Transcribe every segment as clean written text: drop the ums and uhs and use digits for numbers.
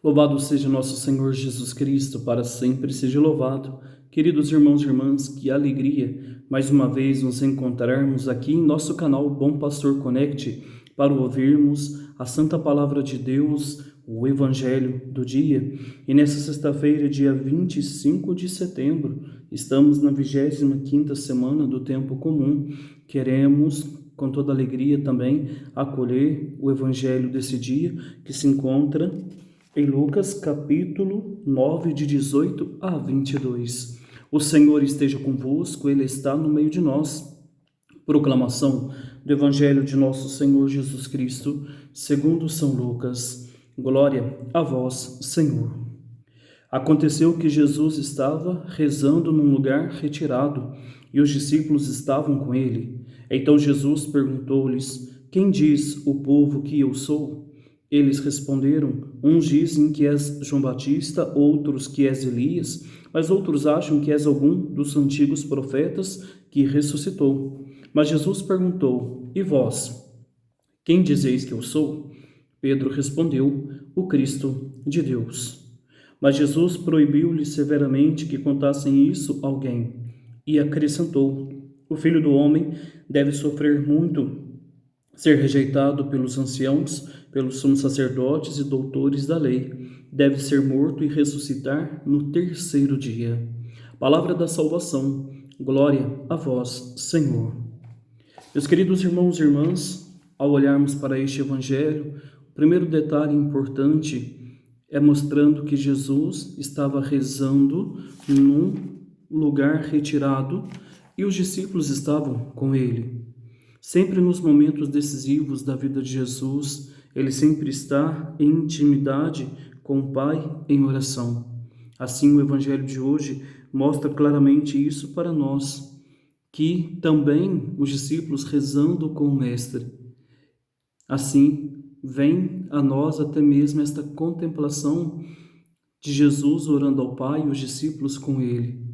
Louvado seja nosso Senhor Jesus Cristo, para sempre seja louvado. Queridos irmãos e irmãs, que alegria mais uma vez nos encontrarmos aqui em nosso canal Bom Pastor Connect para ouvirmos a Santa Palavra de Deus, o Evangelho do dia. E nessa sexta-feira, dia 25 de setembro, estamos na 25ª semana do Tempo Comum. Queremos, com toda alegria também, acolher o Evangelho desse dia, que se encontra em Lucas capítulo 9, de 18 a 22. O Senhor esteja convosco, Ele está no meio de nós. Proclamação do Evangelho de nosso Senhor Jesus Cristo, segundo São Lucas. Glória a vós, Senhor. Aconteceu que Jesus estava rezando num lugar retirado, e os discípulos estavam com ele. Então Jesus perguntou-lhes: Quem diz o povo que eu sou? Eles responderam: uns dizem que és João Batista, outros que és Elias, mas outros acham que és algum dos antigos profetas que ressuscitou. Mas Jesus perguntou: E vós, quem dizeis que eu sou? Pedro respondeu: O Cristo de Deus. Mas Jesus proibiu-lhes severamente que contassem isso a alguém, e acrescentou: O Filho do Homem deve sofrer muito, ser rejeitado pelos anciãos, pelos sumos sacerdotes e doutores da lei, deve ser morto e ressuscitar no terceiro dia. Palavra da salvação, glória a vós, Senhor. Meus queridos irmãos e irmãs, ao olharmos para este Evangelho, o primeiro detalhe importante é mostrando que Jesus estava rezando num lugar retirado e os discípulos estavam com ele. Sempre nos momentos decisivos da vida de Jesus, ele sempre está em intimidade com o Pai em oração. Assim, o Evangelho de hoje mostra claramente isso para nós, que também os discípulos rezando com o Mestre. Assim, vem a nós até mesmo esta contemplação de Jesus orando ao Pai e os discípulos com ele.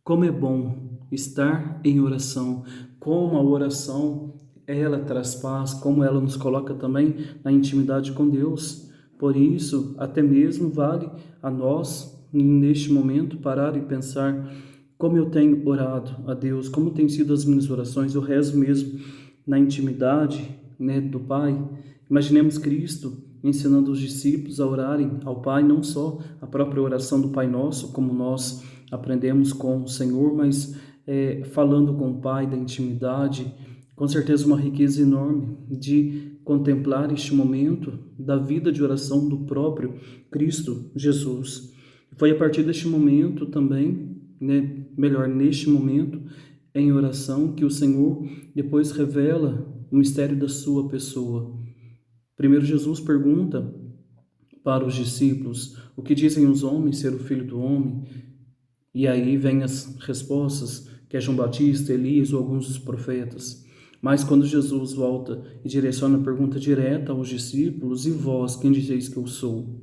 Como é bom estar em oração, como a oração ela traz paz, como ela nos coloca também na intimidade com Deus. Por isso, até mesmo vale a nós, neste momento, parar e pensar como eu tenho orado a Deus, como têm sido as minhas orações. Eu rezo mesmo na intimidade, do Pai. Imaginemos Cristo ensinando os discípulos a orarem ao Pai, não só a própria oração do Pai Nosso, como nós aprendemos com o Senhor, mas falando com o Pai da intimidade. Com certeza uma riqueza enorme de contemplar este momento da vida de oração do próprio Cristo Jesus. Foi a partir deste momento também, neste momento em oração, que o Senhor depois revela o mistério da sua pessoa. Primeiro Jesus pergunta para os discípulos: o que dizem os homens ser o Filho do Homem? E aí vem as respostas, que é João Batista, Elias ou alguns dos profetas. Mas quando Jesus volta e direciona a pergunta direta aos discípulos: e vós, quem dizeis que eu sou?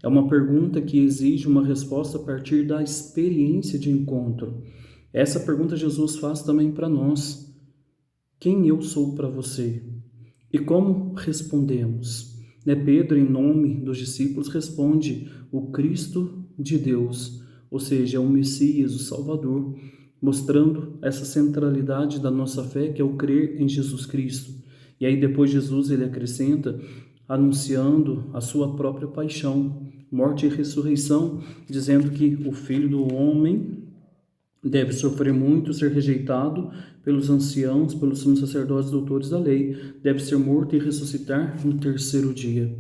É uma pergunta que exige uma resposta a partir da experiência de encontro. Essa pergunta Jesus faz também para nós: quem eu sou para você? E como respondemos? Pedro, em nome dos discípulos, responde: o Cristo de Deus, ou seja, o Messias, o Salvador, mostrando essa centralidade da nossa fé, que é o crer em Jesus Cristo. E aí depois Jesus ele acrescenta, anunciando a sua própria paixão, morte e ressurreição, dizendo que o Filho do Homem deve sofrer muito, ser rejeitado pelos anciãos, pelos sumos sacerdotes, doutores da lei, deve ser morto e ressuscitar no terceiro dia.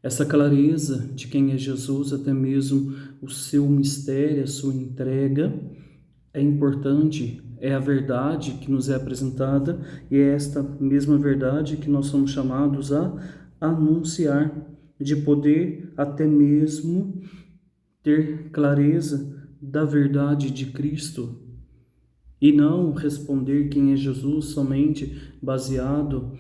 Essa clareza de quem é Jesus, até mesmo o seu mistério, a sua entrega, é importante, é a verdade que nos é apresentada e é esta mesma verdade que nós somos chamados a anunciar, de poder até mesmo ter clareza da verdade de Cristo e não responder quem é Jesus somente baseado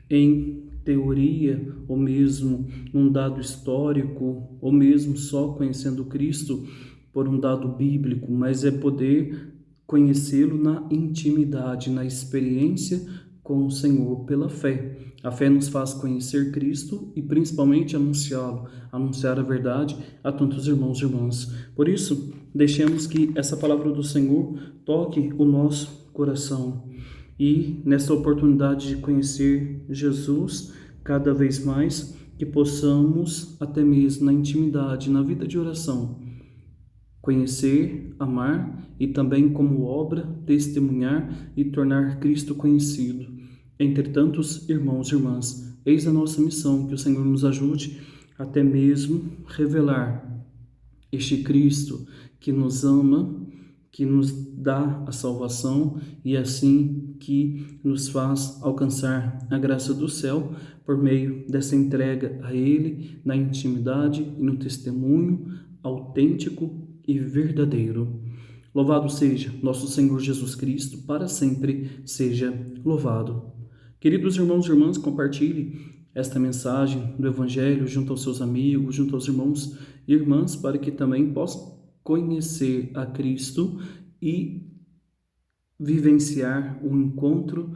em teoria ou mesmo num dado histórico ou mesmo só conhecendo Cristo por um dado bíblico, mas é poder conhecê-lo na intimidade, na experiência com o Senhor pela fé. A fé nos faz conhecer Cristo e principalmente anunciá-lo, anunciar a verdade a tantos irmãos e irmãs. Por isso, deixemos que essa palavra do Senhor toque o nosso coração e nessa oportunidade de conhecer Jesus cada vez mais, que possamos até mesmo na intimidade, na vida de oração, conhecer, amar e também como obra testemunhar e tornar Cristo conhecido entre tantos irmãos e irmãs. Eis a nossa missão, que o Senhor nos ajude até mesmo revelar este Cristo que nos ama, que nos dá a salvação e assim que nos faz alcançar a graça do céu por meio dessa entrega a Ele na intimidade e no testemunho autêntico e verdadeiro. Louvado seja nosso Senhor Jesus Cristo, para sempre seja louvado. Queridos irmãos e irmãs, compartilhe esta mensagem do Evangelho junto aos seus amigos, junto aos irmãos e irmãs, para que também possam conhecer a Cristo e vivenciar um encontro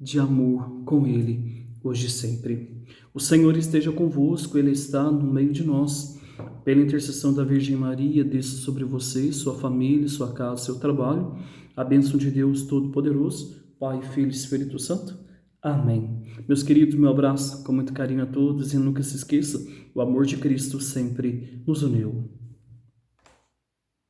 de amor com Ele, hoje e sempre. O Senhor esteja convosco, Ele está no meio de nós. Pela intercessão da Virgem Maria, desça sobre você, sua família, sua casa, seu trabalho, a bênção de Deus Todo-Poderoso, Pai, Filho e Espírito Santo. Amém. Meus queridos, meu abraço com muito carinho a todos e nunca se esqueça, o amor de Cristo sempre nos uniu.